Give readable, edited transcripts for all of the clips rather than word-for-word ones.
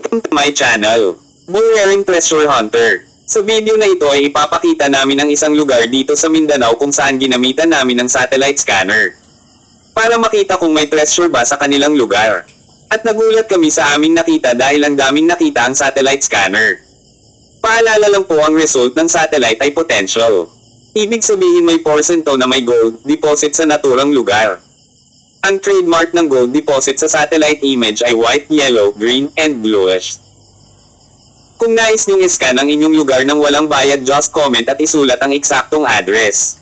Welcome to my channel, Bullring Treasure Hunter. Sa video na ito ay ipapakita namin ang isang lugar dito sa Mindanao kung saan ginamitan namin ng satellite scanner. Para makita kung may treasure ba sa kanilang lugar. At nagulat kami sa aming nakita dahil ang daming nakita ang satellite scanner. Paalala lang po, ang result ng satellite ay potential. Ibig sabihin may porsyento na may gold deposit sa naturang lugar. Ang trademark ng gold deposit sa satellite image ay white, yellow, green, and bluish. Kung nais niyong i-scan ang inyong lugar nang walang bayad, just comment at isulat ang eksaktong address.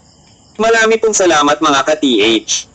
Marami pong salamat mga ka-TH.